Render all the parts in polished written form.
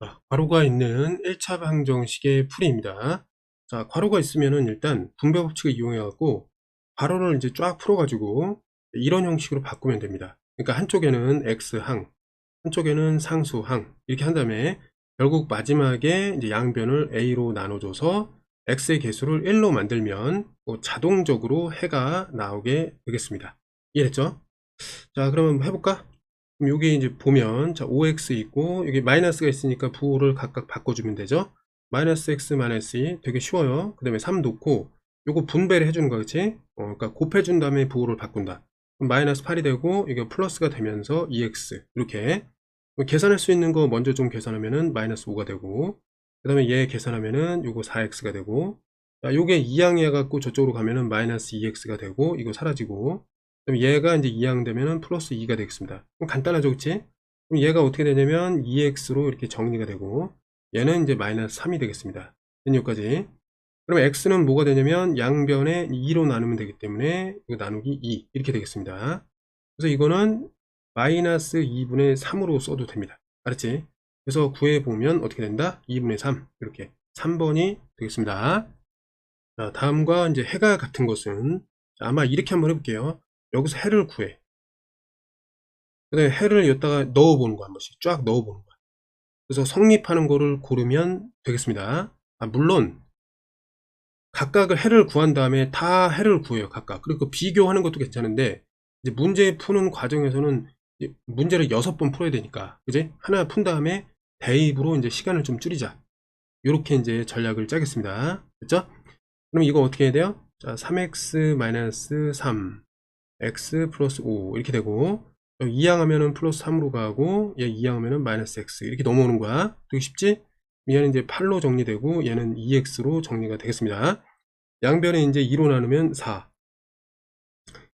자, 괄호가 있는 1차 방정식의 풀이입니다. 자, 괄호가 있으면은 일단 분배 법칙을 이용해 갖고 괄호를 이제 쫙 풀어 가지고 이런 형식으로 바꾸면 됩니다. 그러니까 한쪽에는 x항, 한쪽에는 상수항 이렇게 한 다음에 결국 마지막에 이제 양변을 a로 나눠줘서 x의 개수를 1로 만들면 자동적으로 해가 나오게 되겠습니다. 이해했죠? 자, 그러면 해볼까? 그럼 여기 이제 보면, 자, 5x 있고, 여기 마이너스가 있으니까 부호를 각각 바꿔주면 되죠? 마이너스 x 마이너스 2 되게 쉬워요. 그 다음에 3 놓고, 요거 분배를 해주는 거, 그치? 그러니까 곱해준 다음에 부호를 바꾼다. 그럼 마이너스 8이 되고, 이게 플러스가 되면서 2x. 이렇게. 계산할 수 있는 거 먼저 좀 계산하면은 마이너스 5가 되고, 그 다음에 얘 계산하면은 요거 4x가 되고, 자, 요게 2항이 해갖고 저쪽으로 가면은 마이너스 2x가 되고, 이거 사라지고, 그럼 얘가 이제 2항 되면은 플러스 2가 되겠습니다. 그럼 간단하죠, 그치? 그럼 얘가 어떻게 되냐면 2x로 이렇게 정리가 되고 얘는 이제 마이너스 3이 되겠습니다. 여기까지. 그럼 x는 뭐가 되냐면 양변에 2로 나누면 되기 때문에 이거 나누기 2 이렇게 되겠습니다. 그래서 이거는 마이너스 2분의 3으로 써도 됩니다. 알았지? 그래서 구해보면 어떻게 된다? 2분의 3 이렇게 3번이 되겠습니다. 자, 다음과 이제 해가 같은 것은 아마 이렇게 한번 해볼게요. 여기서 해를 구해. 그 다음에 해를 여기다가 넣어보는 거 한 번씩 쫙 넣어보는 거야. 그래서 성립하는 거를 고르면 되겠습니다. 물론 각각을 해를 구한 다음에 다 해를 구해요. 각각. 그리고 비교하는 것도 괜찮은데 이제 문제 푸는 과정에서는 문제를 6번 풀어야 되니까 그지? 하나 푼 다음에 대입으로 이제 시간을 좀 줄이자. 이렇게 이제 전략을 짜겠습니다. 됐죠? 그럼 이거 어떻게 해야 돼요? 자, 3x-3 x 플러스 5 이렇게 되고 2항 하면은 플러스 3으로 가고 얘 2항 하면은 마이너스 x 이렇게 넘어오는 거야. 되게 쉽지? 얘는 이제 8로 정리되고 얘는 2x로 정리가 되겠습니다. 양변에 이제 2로 나누면 4.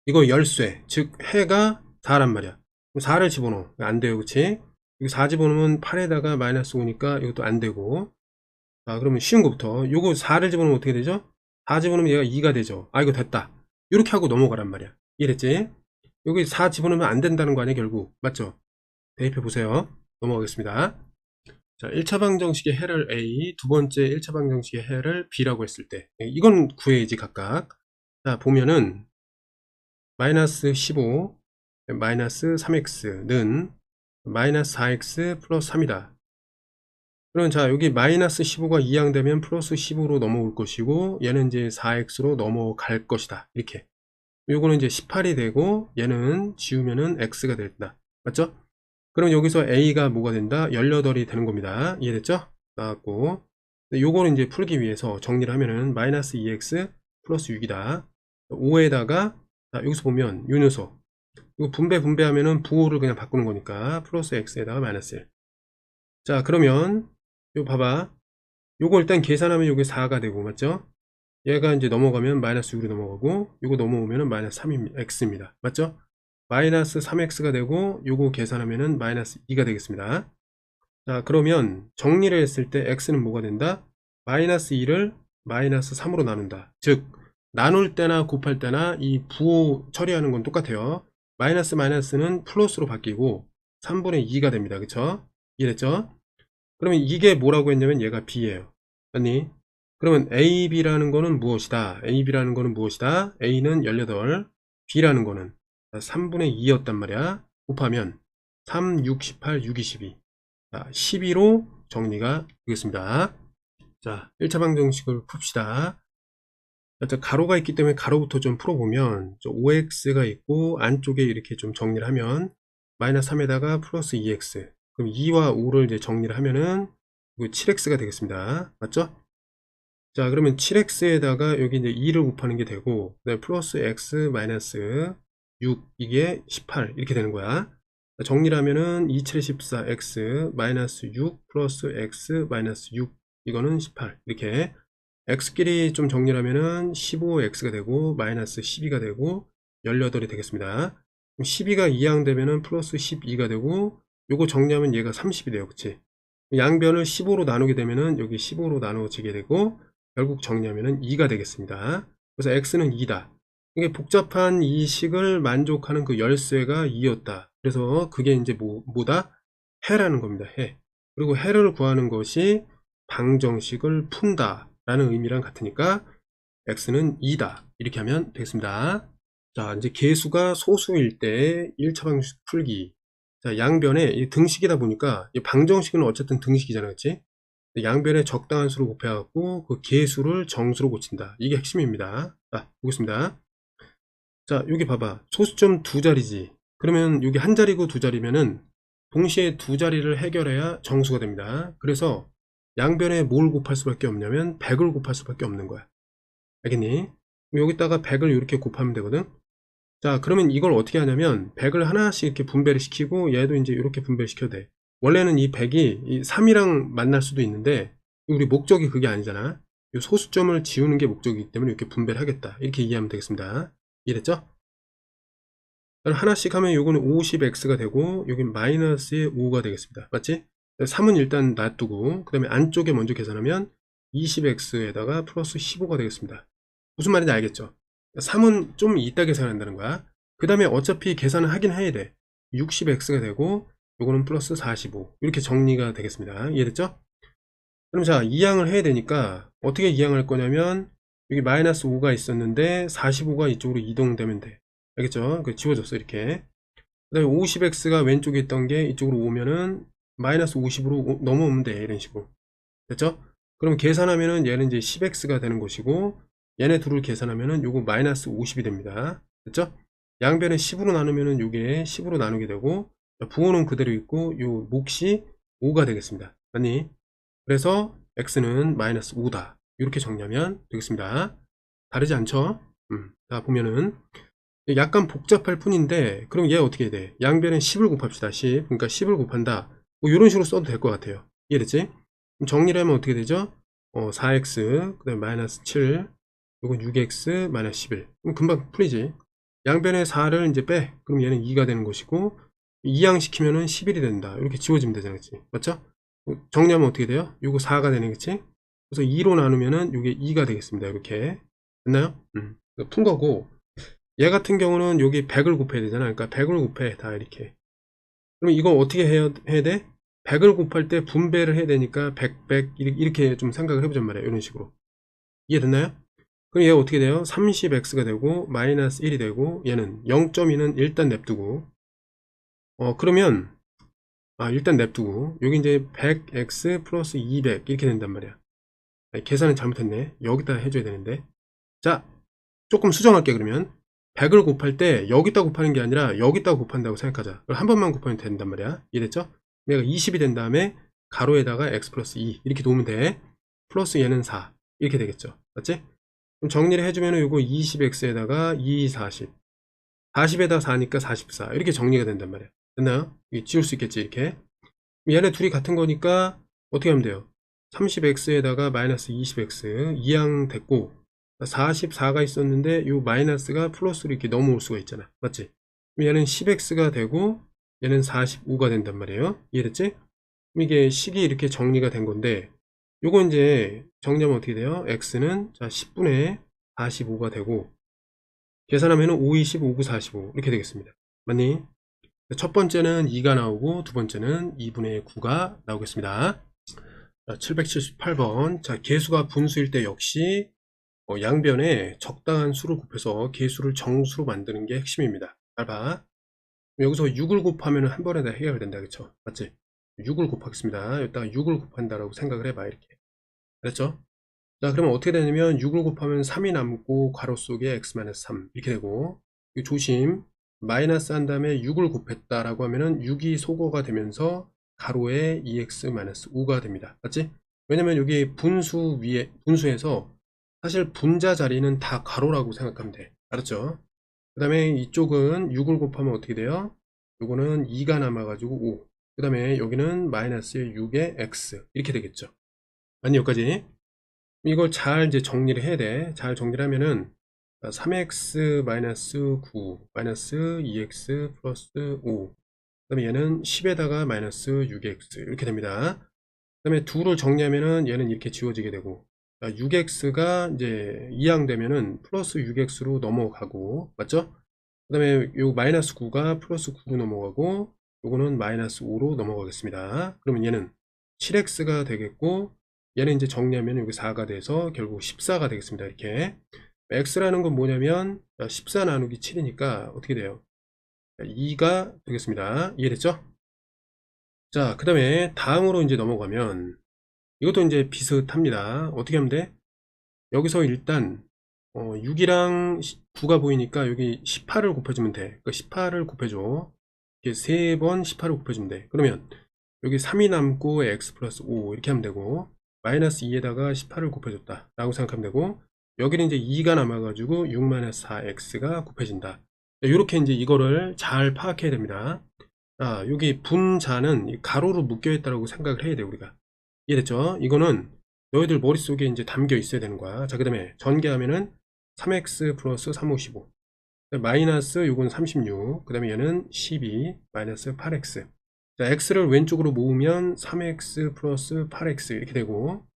이거 열쇠 즉 해가 4란 말이야. 4를 집어넣어. 안 돼요, 그치? 여기 4 집어넣으면 8에다가 마이너스 5니까 이것도 안 되고. 자, 그러면 쉬운 거부터 요거 4를 집어넣으면 어떻게 되죠? 4 집어넣으면 얘가 2가 되죠. 아, 이거 됐다. 이렇게 하고 넘어가란 말이야. 이해됐지? 여기 4 집어넣으면 안 된다는 거 아니야, 결국. 맞죠? 대입해 보세요. 넘어가겠습니다. 자, 1차 방정식의 해를 A, 두 번째 1차 방정식의 해를 B라고 했을 때 이건 구해야지 각각. 자, 보면은 마이너스 15 마이너스 3x는 마이너스 4x 플러스 3이다. 그럼 자, 여기 마이너스 15가 2항 되면 플러스 15로 넘어올 것이고 얘는 이제 4x로 넘어갈 것이다. 이렇게. 요거는 이제 18이 되고 얘는 지우면은 x가 된다. 맞죠? 그럼 여기서 a가 뭐가 된다? 18이 되는 겁니다. 이해됐죠? 나왔고 요거는 이제 풀기 위해서 정리를 하면은 마이너스 2x 플러스 6이다. 5에다가 여기서 보면 요 녀석 이거 분배하면은 부호를 그냥 바꾸는 거니까 플러스 x에다가 마이너스 1. 자, 그러면 요 봐봐. 요거 일단 계산하면 요게 4가 되고 맞죠? 얘가 이제 넘어가면 마이너스 6으로 넘어가고 요거 넘어오면은 마이너스 3입니다. x입니다. 맞죠? 마이너스 3x가 되고 요거 계산하면은 마이너스 2가 되겠습니다. 자, 그러면 정리를 했을 때 x는 뭐가 된다? 마이너스 2를 마이너스 3으로 나눈다. 즉 나눌 때나 곱할 때나 이 부호 처리하는 건 똑같아요. 마이너스 마이너스는 플러스로 바뀌고 3분의 2가 됩니다. 그쵸? 이해됐죠? 그러면 이게 뭐라고 했냐면 얘가 b예요. 아니, 그러면 AB라는 거는 무엇이다? AB라는 거는 무엇이다? A는 18, B라는 거는 3분의 2였단 말이야. 곱하면 3, 6, 18, 6, 22. 자, 12로 정리가 되겠습니다. 자, 1차 방정식을 풉시다. 자, 가로가 있기 때문에 가로부터 좀 풀어보면 5x가 있고 안쪽에 이렇게 좀 정리를 하면 마이너스 3에다가 플러스 2x 그럼 2와 5를 이제 정리를 하면은 7x가 되겠습니다. 맞죠? 자, 그러면 7x에다가 여기 이제 2를 곱하는 게 되고 그다음에 플러스 x 마이너스 6 이게 18 이렇게 되는 거야. 정리를 하면은 2, 7, 14 x 마이너스 6 플러스 x 마이너스 6 이거는 18 이렇게 x끼리 좀 정리를 하면은 15x가 되고 마이너스 12가 되고 18이 되겠습니다. 그럼 12가 2항 되면은 플러스 12가 되고 요거 정리하면 얘가 30이 돼요. 그치? 양변을 15로 나누게 되면은 여기 15로 나눠지게 되고 결국 정리하면은 2가 되겠습니다. 그래서 x는 2다. 이게 복잡한 이 식을 만족하는 그 열쇠가 2였다. 그래서 그게 이제 뭐다? 해라는 겁니다. 해. 그리고 해를 구하는 것이 방정식을 푼다 라는 의미랑 같으니까 x는 2다 이렇게 하면 되겠습니다. 자, 이제 계수가 소수일 때 1차 방정식 풀기. 자, 양변에 이 등식이다 보니까 이 방정식은 어쨌든 등식이잖아, 그치? 양변에 적당한 수를 곱해갖고 그 계수를 정수로 고친다. 이게 핵심입니다. 자, 보겠습니다. 자, 여기 봐봐. 소수점 두 자리지. 그러면 여기 한 자리고 두 자리면은 동시에 두 자리를 해결해야 정수가 됩니다. 그래서 양변에 뭘 곱할 수밖에 없냐면 100을 곱할 수밖에 없는 거야. 알겠니? 여기다가 100을 이렇게 곱하면 되거든. 자, 그러면 이걸 어떻게 하냐면 100을 하나씩 이렇게 분배를 시키고 얘도 이제 이렇게 분배를 시켜도 돼. 원래는 이 100이 이 3이랑 만날 수도 있는데 우리 목적이 그게 아니잖아. 이 소수점을 지우는 게 목적이기 때문에 이렇게 분배를 하겠다. 이렇게 이해하면 되겠습니다. 이해됐죠? 하나씩 하면 요거는 50x가 되고 여긴 마이너스의 5가 되겠습니다. 맞지? 3은 일단 놔두고 그 다음에 안쪽에 먼저 계산하면 20x에다가 플러스 15가 되겠습니다. 무슨 말인지 알겠죠? 3은 좀 이따 계산한다는 거야. 그 다음에 어차피 계산을 하긴 해야 돼. 60x가 되고 요거는 플러스 45 이렇게 정리가 되겠습니다. 이해됐죠? 그럼 자, 이항을 해야 되니까 어떻게 이항할 거냐면 여기 마이너스 5가 있었는데 45가 이쪽으로 이동되면 돼. 알겠죠? 그 지워졌어 이렇게. 그 다음에 50x가 왼쪽에 있던 게 이쪽으로 오면은 마이너스 50으로 넘어오면 돼. 이런 식으로. 됐죠? 그럼 계산하면은 얘는 이제 10x가 되는 것이고 얘네 둘을 계산하면은 요거 마이너스 50이 됩니다. 됐죠? 양변에 10으로 나누면은 요게 10으로 나누게 되고 부호는 그대로 있고 요 몫이 5가 되겠습니다. 맞니? 그래서 x는 마이너스 5다. 이렇게 정리하면 되겠습니다. 다르지 않죠? 자, 보면은 약간 복잡할 뿐인데 그럼 얘 어떻게 해야 돼? 양변에 10을 곱합시다. 10. 그러니까 10을 곱한다. 뭐 이런 식으로 써도 될 것 같아요. 이해됐지? 그럼 정리를 하면 어떻게 되죠? 4x 그 다음에 마이너스 7 이건 6x 마이너스 11. 그럼 금방 풀리지. 양변에 4를 이제 빼. 그럼 얘는 2가 되는 것이고 2항시키면은 11이 된다. 이렇게 지워지면 되잖아. 그치? 맞죠? 정리하면 어떻게 돼요? 요거 4가 되는 거지? 그래서 2로 나누면은 요게 2가 되겠습니다. 이렇게. 됐나요? 푼 거고 얘 같은 경우는 여기 100을 곱해야 되잖아. 그러니까 100을 곱해. 다 이렇게. 그럼 이거 어떻게 해야 돼? 100을 곱할 때 분배를 해야 되니까 100, 이렇게 좀 생각을 해보잔 말이야. 이런 식으로. 이해됐나요? 그럼 얘가 어떻게 돼요? 30x가 되고 마이너스 1이 되고 얘는 0.2는 일단 냅두고 그러면 일단 냅두고 여기 이제 100x 플러스 200 이렇게 된단 말이야. 아니, 계산은 잘못했네. 여기다 해줘야 되는데. 자, 조금 수정할게. 그러면 100을 곱할 때 여기다 곱하는 게 아니라 여기다 곱한다고 생각하자. 한 번만 곱하면 된단 말이야. 이해됐죠? 얘가 20이 된 다음에 가로에다가 x 플러스 2 이렇게 놓으면 돼. 플러스 얘는 4 이렇게 되겠죠. 맞지? 그럼 정리를 해주면 이거 20x에다가 2, 40 40에다 4니까 44 이렇게 정리가 된단 말이야. 됐나요? 지울 수 있겠지 이렇게. 얘네 둘이 같은 거니까 어떻게 하면 돼요? 30x에다가 마이너스 20x 이항 됐고 44가 있었는데 이 마이너스가 플러스로 이렇게 넘어올 수가 있잖아. 맞지? 얘는 10x가 되고 얘는 45가 된단 말이에요. 이해됐지? 이게 식이 이렇게 정리가 된 건데 요거 이제 정리하면 어떻게 돼요? x는 자 10분의 45가 되고 계산하면 5, 20, 5, 9, 45 이렇게 되겠습니다. 맞니? 첫 번째는 2가 나오고 두 번째는 2분의 9가 나오겠습니다. 778번. 자, 계수가 분수일 때 역시 양변에 적당한 수를 곱해서 계수를 정수로 만드는 게 핵심입니다. 잘 봐. 여기서 6을 곱하면 한 번에 다 해결된다. 그쵸? 맞지? 6을 곱하겠습니다. 여기다가 6을 곱한다라고 생각을 해봐. 이렇게. 그랬죠? 자, 그러면 어떻게 되냐면 6을 곱하면 3이 남고 괄호 속에 x-3 이렇게 되고 조심. 마이너스 한 다음에 6을 곱했다라고 하면은 6이 소거가 되면서 가로에 2x-5가 됩니다. 맞지? 왜냐면 여기 분수에서 사실 분자 자리는 다 가로라고 생각하면 돼. 알았죠? 그 다음에 이쪽은 6을 곱하면 어떻게 돼요? 요거는 2가 남아가지고 5. 그 다음에 여기는 마이너스 6의 x. 이렇게 되겠죠. 아니, 여기까지. 이걸 잘 이제 정리를 해야 돼. 잘 정리를 하면은 3x 마이너스 9 마이너스 2x 플러스 5. 그 다음에 얘는 10에다가 마이너스 6x. 이렇게 됩니다. 그 다음에 2를 정리하면은 얘는 이렇게 지워지게 되고 6x가 이제 이항되면은 플러스 6x로 넘어가고 맞죠? 그 다음에 요 마이너스 9가 플러스 9로 넘어가고 요거는 마이너스 5로 넘어가겠습니다. 그러면 얘는 7x가 되겠고, 얘는 이제 정리하면 여기 4가 돼서 결국 14가 되겠습니다. 이렇게. x라는 건 뭐냐면 14 나누기 7이니까 어떻게 돼요? 2가 되겠습니다. 이해됐죠? 자, 그 다음에 다음으로 이제 넘어가면 이것도 이제 비슷합니다. 어떻게 하면 돼? 여기서 일단 6이랑 9가 보이니까 여기 18을 곱해주면 돼. 그러니까 18을 곱해줘. 이렇게 3번 18을 곱해주면 돼. 그러면 여기 3이 남고 x 플러스 5 이렇게 하면 되고, 마이너스 2에다가 18을 곱해줬다 라고 생각하면 되고, 여기는 이제 2가 남아가지고 6 마이너스 4x가 곱해진다. 이렇게 이제 이거를 잘 파악해야 됩니다. 여기 분자는 가로로 묶여 있다고 생각을 해야 돼, 우리가. 이해됐죠? 이거는 너희들 머릿속에 이제 담겨 있어야 되는 거야. 자, 그 다음에 전개하면은 3x 플러스 3, 5, 15. 마이너스 요건 36. 그 다음에 얘는 12, 마이너스 8x. 자, x를 왼쪽으로 모으면 3x 플러스 8x 이렇게 되고,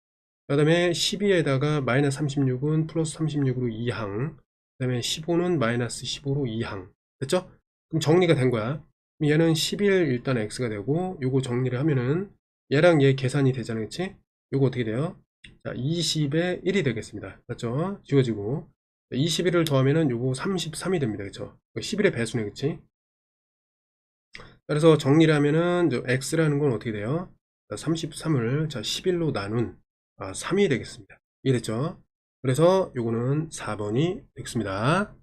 그 다음에 12에다가 마이너스 36은 플러스 36으로 2항, 그 다음에 15는 마이너스 15로 2항. 됐죠? 그럼 정리가 된 거야. 얘는 11 일단 x가 되고, 요거 정리를 하면은 얘랑 얘 계산이 되잖아, 그치? 요거 어떻게 돼요? 자, 20에 1이 되겠습니다. 맞죠? 지워지고 21을 더하면은 요거 33이 됩니다. 그쵸? 11의 배수네, 그치? 그래서 정리를 하면은 x라는 건 어떻게 돼요? 33을 11로 나눈 3이 되겠습니다. 이해됐죠? 그래서 요거는 4번이 되겠습니다.